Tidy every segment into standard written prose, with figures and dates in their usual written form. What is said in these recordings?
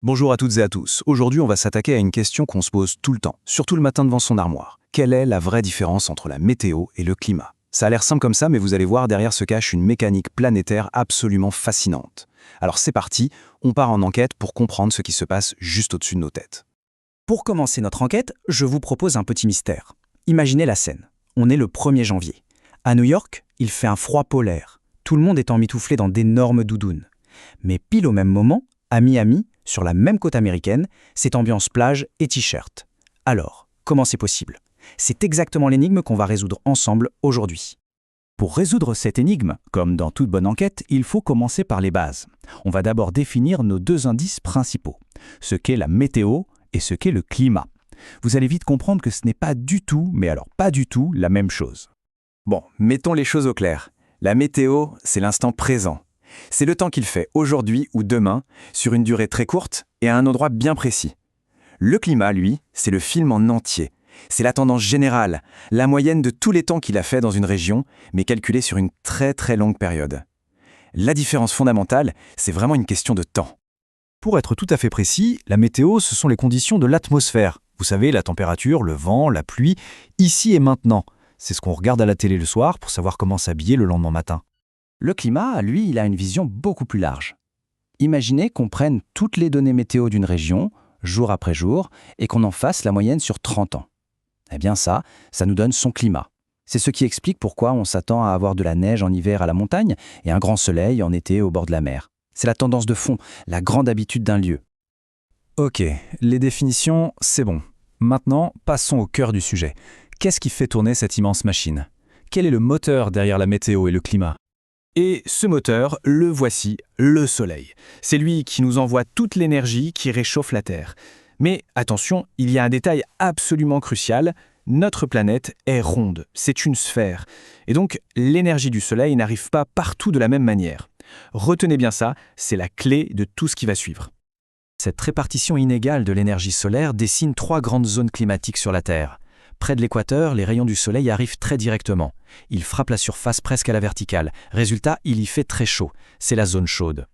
Bonjour à toutes et à tous. Aujourd'hui, on va s'attaquer à une question qu'on se pose tout le temps, surtout le matin devant son armoire. Quelle est la vraie différence entre la météo et le climat? Ça a l'air simple comme ça, mais vous allez voir, derrière se cache une mécanique planétaire absolument fascinante. Alors c'est parti, on part en enquête pour comprendre ce qui se passe juste au-dessus de nos têtes. Pour commencer notre enquête, je vous propose un petit mystère. Imaginez la scène. On est le 1er janvier. À New York, il fait un froid polaire. Tout le monde est emmitouflé dans d'énormes doudounes. Mais pile au même moment, à Miami, sur la même côte américaine, c'est ambiance plage et t-shirt. Alors, comment c'est possible? C'est exactement l'énigme qu'on va résoudre ensemble aujourd'hui. Pour résoudre cette énigme, comme dans toute bonne enquête, il faut commencer par les bases. On va d'abord définir nos deux indices principaux, ce qu'est la météo et ce qu'est le climat. Vous allez vite comprendre que ce n'est pas du tout, mais alors pas du tout, la même chose. Bon, mettons les choses au clair. La météo, c'est l'instant présent. C'est le temps qu'il fait aujourd'hui ou demain, sur une durée très courte et à un endroit bien précis. Le climat, lui, c'est le film en entier. C'est la tendance générale, la moyenne de tous les temps qu'il a fait dans une région, mais calculée sur une très très longue période. La différence fondamentale, c'est vraiment une question de temps. Pour être tout à fait précis, la météo, ce sont les conditions de l'atmosphère. Vous savez, la température, le vent, la pluie, ici et maintenant. C'est ce qu'on regarde à la télé le soir pour savoir comment s'habiller le lendemain matin. Le climat, lui, il a une vision beaucoup plus large. Imaginez qu'on prenne toutes les données météo d'une région, jour après jour, et qu'on en fasse la moyenne sur 30 ans. Eh bien ça nous donne son climat. C'est ce qui explique pourquoi on s'attend à avoir de la neige en hiver à la montagne et un grand soleil en été au bord de la mer. C'est la tendance de fond, la grande habitude d'un lieu. Ok, les définitions, c'est bon. Maintenant, passons au cœur du sujet. Qu'est-ce qui fait tourner cette immense machine? Quel est le moteur derrière la météo et le climat? Et ce moteur, le voici, le Soleil. C'est lui qui nous envoie toute l'énergie qui réchauffe la Terre. Mais attention, il y a un détail absolument crucial, notre planète est ronde, c'est une sphère. Et donc, l'énergie du Soleil n'arrive pas partout de la même manière. Retenez bien ça, c'est la clé de tout ce qui va suivre. Cette répartition inégale de l'énergie solaire dessine 3 grandes zones climatiques sur la Terre. Près de l'équateur, les rayons du soleil arrivent très directement. Ils frappent la surface presque à la verticale. Résultat, il y fait très chaud. C'est la zone chaude.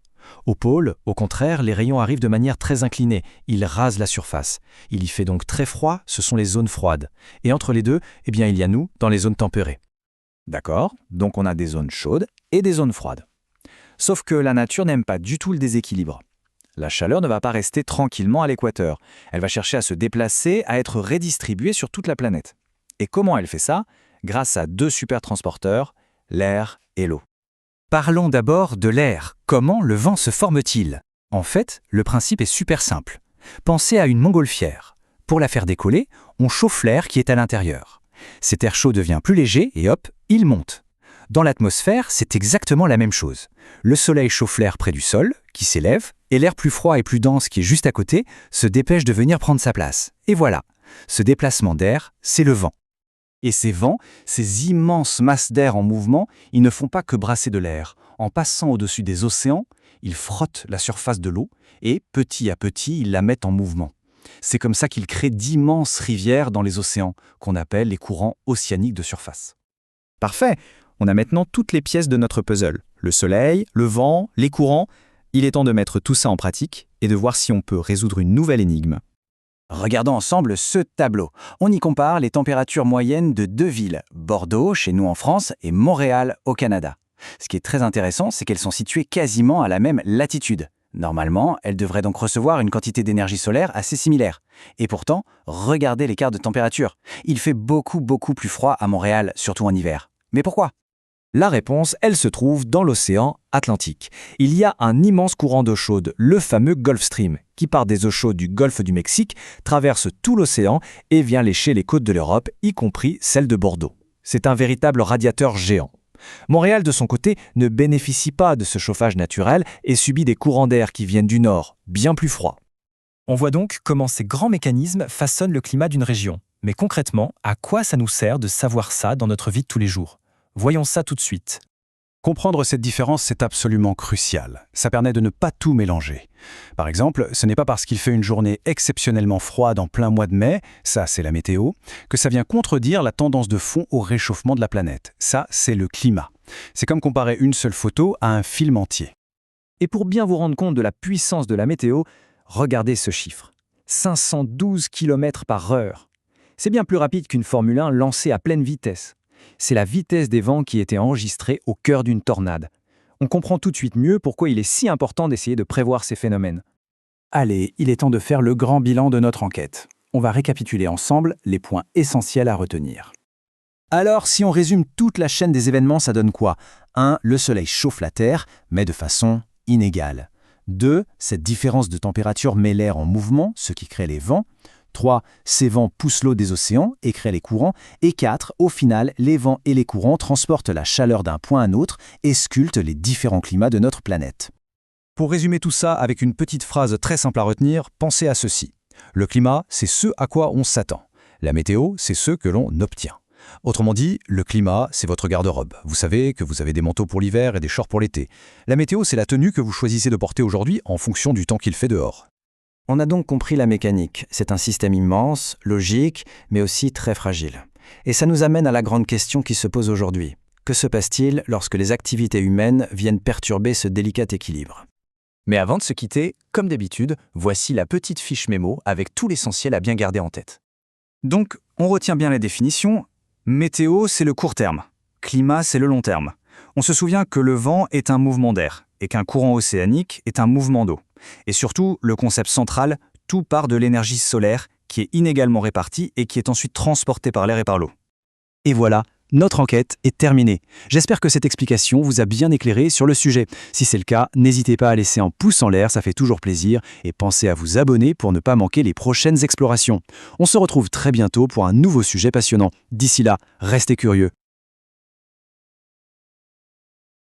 Au pôle, au contraire, les rayons arrivent de manière très inclinée. Ils rasent la surface. Il y fait donc très froid, ce sont les zones froides. Et entre les deux, il y a nous, dans les zones tempérées. D'accord, donc on a des zones chaudes et des zones froides. Sauf que la nature n'aime pas du tout le déséquilibre. La chaleur ne va pas rester tranquillement à l'équateur. Elle va chercher à se déplacer, à être redistribuée sur toute la planète. Et comment elle fait ça? Grâce à 2 supertransporteurs, l'air et l'eau. Parlons d'abord de l'air. Comment le vent se forme-t-il? En fait, le principe est super simple. Pensez à une montgolfière. Pour la faire décoller, on chauffe l'air qui est à l'intérieur. Cet air chaud devient plus léger et hop, il monte. Dans l'atmosphère, c'est exactement la même chose. Le soleil chauffe l'air près du sol, qui s'élève, et l'air plus froid et plus dense qui est juste à côté se dépêche de venir prendre sa place. Et voilà, ce déplacement d'air, c'est le vent. Et ces vents, ces immenses masses d'air en mouvement, ils ne font pas que brasser de l'air. En passant au-dessus des océans, ils frottent la surface de l'eau et, petit à petit, ils la mettent en mouvement. C'est comme ça qu'ils créent d'immenses rivières dans les océans, qu'on appelle les courants océaniques de surface. Parfait, on a maintenant toutes les pièces de notre puzzle. Le soleil, le vent, les courants. Il est temps de mettre tout ça en pratique et de voir si on peut résoudre une nouvelle énigme. Regardons ensemble ce tableau. On y compare les températures moyennes de 2 villes, Bordeaux, chez nous en France, et Montréal, au Canada. Ce qui est très intéressant, c'est qu'elles sont situées quasiment à la même latitude. Normalement, elles devraient donc recevoir une quantité d'énergie solaire assez similaire. Et pourtant, regardez l'écart de température. Il fait beaucoup plus froid à Montréal, surtout en hiver. Mais pourquoi? La réponse, elle se trouve dans l'océan Atlantique. Il y a un immense courant d'eau chaude, le fameux Gulf Stream, qui part des eaux chaudes du golfe du Mexique, traverse tout l'océan et vient lécher les côtes de l'Europe, y compris celle de Bordeaux. C'est un véritable radiateur géant. Montréal, de son côté, ne bénéficie pas de ce chauffage naturel et subit des courants d'air qui viennent du nord, bien plus froids. On voit donc comment ces grands mécanismes façonnent le climat d'une région. Mais concrètement, à quoi ça nous sert de savoir ça dans notre vie de tous les jours? Voyons ça tout de suite. Comprendre cette différence, c'est absolument crucial. Ça permet de ne pas tout mélanger. Par exemple, ce n'est pas parce qu'il fait une journée exceptionnellement froide en plein mois de mai, ça c'est la météo, que ça vient contredire la tendance de fond au réchauffement de la planète. Ça, c'est le climat. C'est comme comparer une seule photo à un film entier. Et pour bien vous rendre compte de la puissance de la météo, Regardez ce chiffre. 512 km/h. C'est bien plus rapide qu'une Formule 1 lancée à pleine vitesse. C'est la vitesse des vents qui était enregistrée au cœur d'une tornade. On comprend tout de suite mieux pourquoi il est si important d'essayer de prévoir ces phénomènes. Allez, il est temps de faire le grand bilan de notre enquête. On va récapituler ensemble les points essentiels à retenir. Alors, si on résume toute la chaîne des événements, ça donne quoi? 1. Le Soleil chauffe la Terre, mais de façon inégale. 2. Cette différence de température met l'air en mouvement, ce qui crée les vents. 3. Ces vents poussent l'eau des océans et créent les courants. Et 4. Au final, les vents et les courants transportent la chaleur d'un point à un autre et sculptent les différents climats de notre planète. Pour résumer tout ça avec une petite phrase très simple à retenir, pensez à ceci. Le climat, c'est ce à quoi on s'attend. La météo, c'est ce que l'on obtient. Autrement dit, le climat, c'est votre garde-robe. Vous savez que vous avez des manteaux pour l'hiver et des shorts pour l'été. La météo, c'est la tenue que vous choisissez de porter aujourd'hui en fonction du temps qu'il fait dehors. On a donc compris la mécanique. C'est un système immense, logique, mais aussi très fragile. Et ça nous amène à la grande question qui se pose aujourd'hui. Que se passe-t-il lorsque les activités humaines viennent perturber ce délicat équilibre? Mais avant de se quitter, comme d'habitude, voici la petite fiche mémo avec tout l'essentiel à bien garder en tête. Donc, on retient bien les définitions. Météo, c'est le court terme. Climat, c'est le long terme. On se souvient que le vent est un mouvement d'air et qu'un courant océanique est un mouvement d'eau. Et surtout, le concept central, tout part de l'énergie solaire qui est inégalement répartie et qui est ensuite transportée par l'air et par l'eau. Et voilà, notre enquête est terminée. J'espère que cette explication vous a bien éclairé sur le sujet. Si c'est le cas, n'hésitez pas à laisser un pouce en l'air, ça fait toujours plaisir, et pensez à vous abonner pour ne pas manquer les prochaines explorations. On se retrouve très bientôt pour un nouveau sujet passionnant. D'ici là, restez curieux.